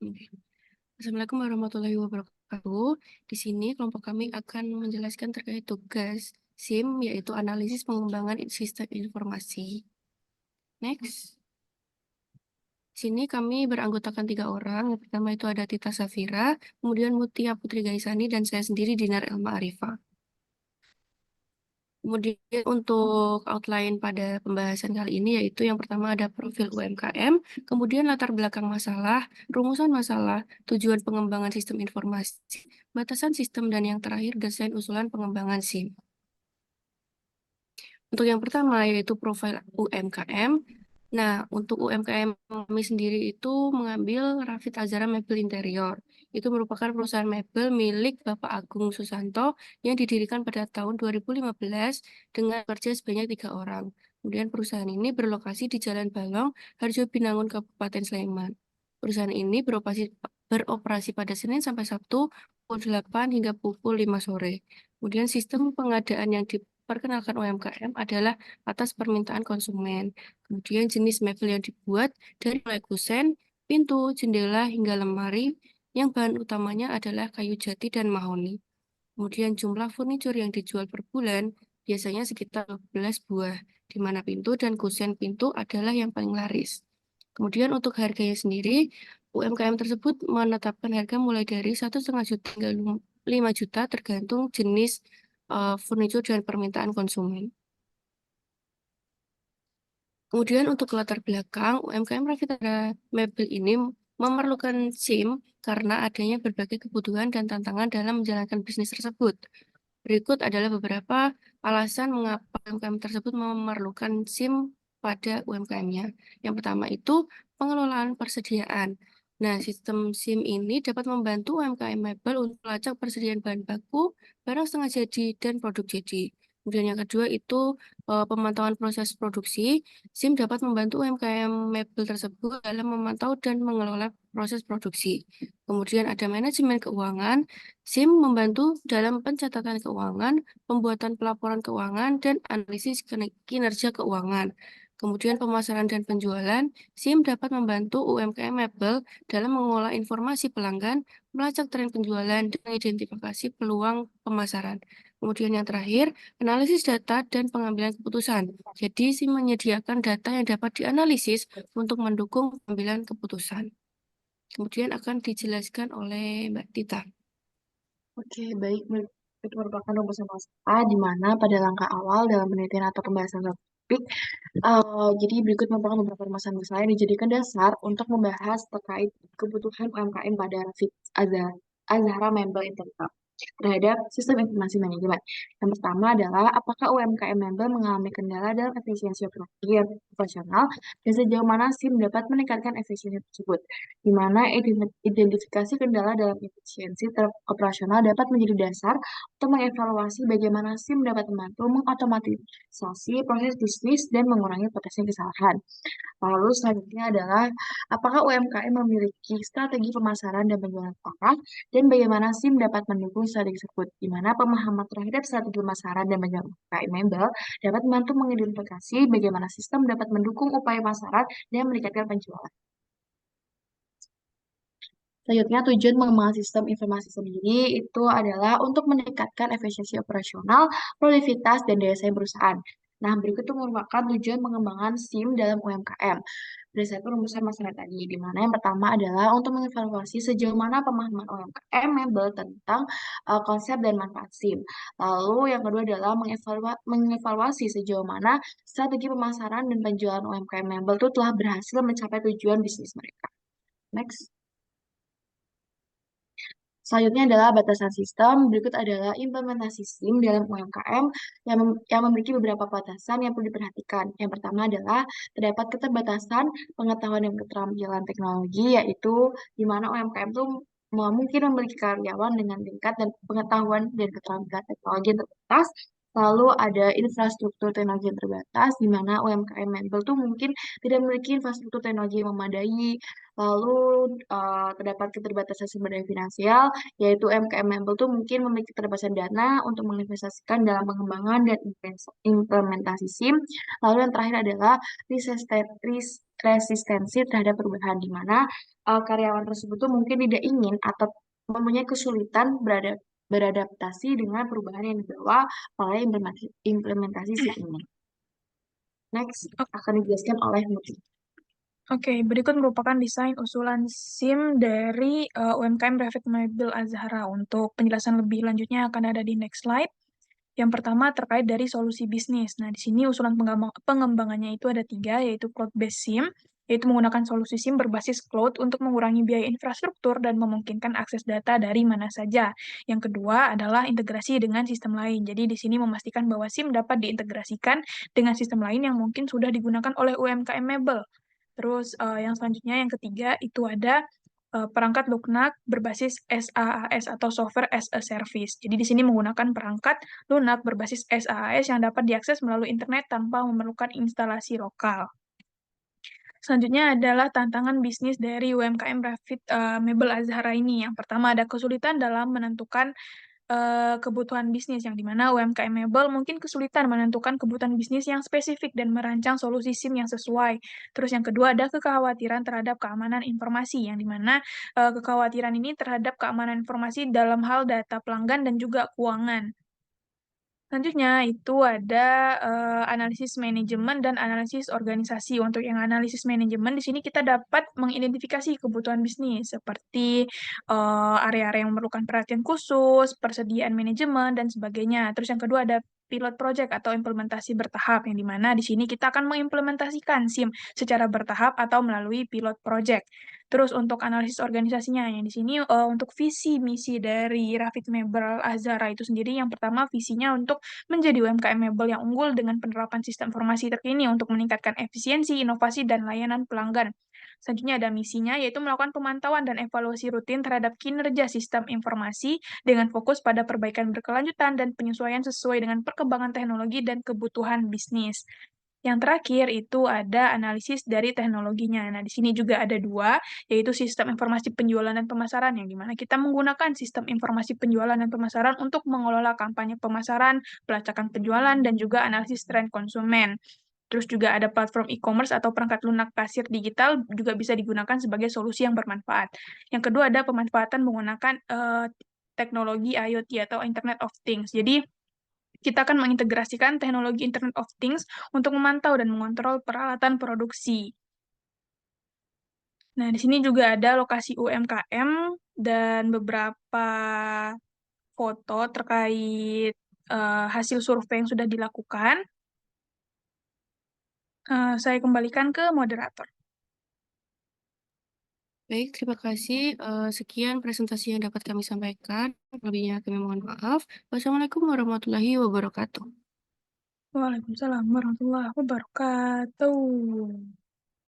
Oke. Assalamualaikum warahmatullahi wabarakatuh. Di sini kelompok kami akan menjelaskan terkait tugas SIM, yaitu analisis pengembangan sistem informasi. Next. Di sini kami beranggotakan 3 orang. Yang pertama itu ada Tita Safira, kemudian Mutia Putri Gaisani, dan saya sendiri Dinar Elma Arifah. Kemudian untuk outline pada pembahasan kali ini yaitu yang pertama ada profil UMKM, kemudian latar belakang masalah, rumusan masalah, tujuan pengembangan sistem informasi, batasan sistem, dan yang terakhir desain usulan pengembangan SIM. Untuk yang pertama yaitu profil UMKM. Nah, untuk UMKM kami sendiri itu mengambil Rafid Azhara Mebel Interior. Itu merupakan perusahaan mebel milik Bapak Agung Susanto yang didirikan pada tahun 2015 dengan kerja sebanyak 3 orang. Kemudian perusahaan ini berlokasi di Jalan Balong, Harjo Binangun, Kabupaten Sleman. Perusahaan ini beroperasi pada Senin sampai Sabtu pukul 8 hingga pukul 5 sore. Kemudian sistem pengadaan yang diperkenalkan UMKM adalah atas permintaan konsumen. Kemudian jenis mebel yang dibuat dari mulai kusen, pintu, jendela, hingga lemari yang bahan utamanya adalah kayu jati dan mahoni. Kemudian jumlah furnitur yang dijual per bulan biasanya sekitar 12 buah, di mana pintu dan kusen pintu adalah yang paling laris. Kemudian untuk harganya sendiri, UMKM tersebut menetapkan harga mulai dari 1,5 juta hingga 5 juta tergantung jenis furnitur dan permintaan konsumen. Kemudian untuk latar belakang, UMKM Rafitara Mebel ini memerlukan SIM karena adanya berbagai kebutuhan dan tantangan dalam menjalankan bisnis tersebut. Berikut adalah beberapa alasan mengapa UMKM tersebut memerlukan SIM pada UMKM-nya. Yang pertama itu pengelolaan persediaan. Nah, sistem SIM ini dapat membantu UMKM mebel untuk melacak persediaan bahan baku, barang setengah jadi, dan produk jadi. Kemudian yang kedua itu pemantauan proses produksi. SIM dapat membantu UMKM mebel tersebut dalam memantau dan mengelola proses produksi. Kemudian ada manajemen keuangan. SIM membantu dalam pencatatan keuangan, pembuatan pelaporan keuangan, dan analisis kinerja keuangan. Kemudian pemasaran dan penjualan, SIM dapat membantu UMKM mebel dalam mengolah informasi pelanggan, melacak tren penjualan, dan mengidentifikasi peluang pemasaran. Kemudian yang terakhir, analisis data dan pengambilan keputusan. Jadi, SIM menyediakan data yang dapat dianalisis untuk mendukung pengambilan keputusan. Kemudian akan dijelaskan oleh Mbak Tita. Oke, baik. Itu merupakan rumusan masalah di mana pada langkah awal dalam penelitian atau pembahasan topik, jadi berikut merupakan beberapa rumusan masalah yang dijadikan dasar untuk membahas terkait kebutuhan UMKM pada Rafid Azhara Mebel Interior terhadap sistem informasi manajemen. Yang pertama adalah apakah UMKM member mengalami kendala dalam efisiensi operasional dan sejauh mana SIM dapat meningkatkan efisiensi tersebut. Di mana identifikasi kendala dalam efisiensi operasional dapat menjadi dasar untuk mengevaluasi bagaimana SIM dapat membantu mengotomatisasi proses bisnis dan mengurangi potensi kesalahan. Lalu selanjutnya adalah apakah UMKM memiliki strategi pemasaran dan penjualan parah dan bagaimana SIM dapat mendukung strategi tersebut, di mana pemahaman terhadap strategi pemasaran dan penjualan UMKM member dapat membantu mengidentifikasi bagaimana sistem dapat mendukung upaya pemasaran dan meningkatkan penjualan. Selanjutnya, tujuan mengembangkan sistem informasi sendiri itu adalah untuk meningkatkan efisiensi operasional, produktivitas, dan daya saing perusahaan. Nah, berikut itu merupakan tujuan pengembangan SIM dalam UMKM. Berdasarkan rumusan masalah tadi, di mana yang pertama adalah untuk mengevaluasi sejauh mana pemahaman UMKM mebel tentang konsep dan manfaat SIM. Lalu yang kedua adalah mengevaluasi sejauh mana strategi pemasaran dan penjualan UMKM mebel itu telah berhasil mencapai tujuan bisnis mereka. Next. Selanjutnya adalah batasan sistem. Berikut adalah implementasi SIM dalam UMKM yang memiliki beberapa batasan yang perlu diperhatikan. Yang pertama adalah terdapat keterbatasan pengetahuan dan keterampilan teknologi, yaitu di mana UMKM itu mungkin memiliki karyawan dengan tingkat dan pengetahuan dan keterampilan teknologi yang terbatas. Lalu ada infrastruktur teknologi yang terbatas, di mana UMKM mebel tuh mungkin tidak memiliki infrastruktur teknologi yang memadai. Lalu terdapat keterbatasan sumber daya finansial, yaitu UMKM mebel tuh mungkin memiliki keterbatasan dana untuk menginvestasikan dalam pengembangan dan implementasi SIM. Lalu yang terakhir adalah resistensi terhadap perubahan, di mana karyawan tersebut tuh mungkin tidak ingin atau mempunyai kesulitan beradaptasi dengan perubahan yang dibawa oleh implementasi SIP ini. Next, akan dijelaskan oleh Muti. Oke, berikut merupakan desain usulan SIM dari UMKM Rafiq Mebel Azhara. Untuk penjelasan lebih lanjutnya akan ada di next slide. Yang pertama terkait dari solusi bisnis. Nah, di sini usulan pengembangannya itu ada 3, yaitu cloud-based SIM, yaitu menggunakan solusi SIM berbasis cloud untuk mengurangi biaya infrastruktur dan memungkinkan akses data dari mana saja. Yang kedua adalah integrasi dengan sistem lain. Jadi di sini memastikan bahwa SIM dapat diintegrasikan dengan sistem lain yang mungkin sudah digunakan oleh UMKM Mebel. Terus yang selanjutnya yang ketiga itu ada perangkat lunak berbasis SaaS atau Software as a Service. Jadi di sini menggunakan perangkat lunak berbasis SaaS yang dapat diakses melalui internet tanpa memerlukan instalasi lokal. Selanjutnya adalah tantangan bisnis dari UMKM Rafiq Mebel Azhara ini. Yang pertama ada kesulitan dalam menentukan kebutuhan bisnis, yang dimana UMKM Mebel mungkin kesulitan menentukan kebutuhan bisnis yang spesifik dan merancang solusi SIM yang sesuai. Terus yang kedua ada kekhawatiran terhadap keamanan informasi, yang dimana kekhawatiran ini terhadap keamanan informasi dalam hal data pelanggan dan juga keuangan. Selanjutnya itu ada analisis manajemen dan analisis organisasi. Untuk yang analisis manajemen di sini kita dapat mengidentifikasi kebutuhan bisnis seperti area-area yang memerlukan perhatian khusus, persediaan manajemen dan sebagainya. Terus yang kedua ada pilot project atau implementasi bertahap, yang dimana di sini kita akan mengimplementasikan SIM secara bertahap atau melalui pilot project. Terus untuk analisis organisasinya, yang di sini untuk visi misi dari Rafiq Mebel Azhara itu sendiri, yang pertama visinya untuk menjadi UMKM mebel yang unggul dengan penerapan sistem informasi terkini untuk meningkatkan efisiensi, inovasi, dan layanan pelanggan. Selanjutnya ada misinya, yaitu melakukan pemantauan dan evaluasi rutin terhadap kinerja sistem informasi dengan fokus pada perbaikan berkelanjutan dan penyesuaian sesuai dengan perkembangan teknologi dan kebutuhan bisnis. Yang terakhir itu ada analisis dari teknologinya. Nah, di sini juga ada 2, yaitu sistem informasi penjualan dan pemasaran, yang dimana kita menggunakan sistem informasi penjualan dan pemasaran untuk mengelola kampanye pemasaran, pelacakan penjualan, dan juga analisis tren konsumen. Terus juga ada platform e-commerce atau perangkat lunak kasir digital juga bisa digunakan sebagai solusi yang bermanfaat. Yang kedua ada pemanfaatan menggunakan teknologi IoT atau Internet of Things. Jadi, kita akan mengintegrasikan teknologi Internet of Things untuk memantau dan mengontrol peralatan produksi. Nah, di sini juga ada lokasi UMKM dan beberapa foto terkait hasil survei yang sudah dilakukan. Saya kembalikan ke moderator. Baik, terima kasih. Sekian presentasi yang dapat kami sampaikan. Lebihnya kami mohon maaf. Wassalamualaikum warahmatullahi wabarakatuh. Waalaikumsalam warahmatullahi wabarakatuh.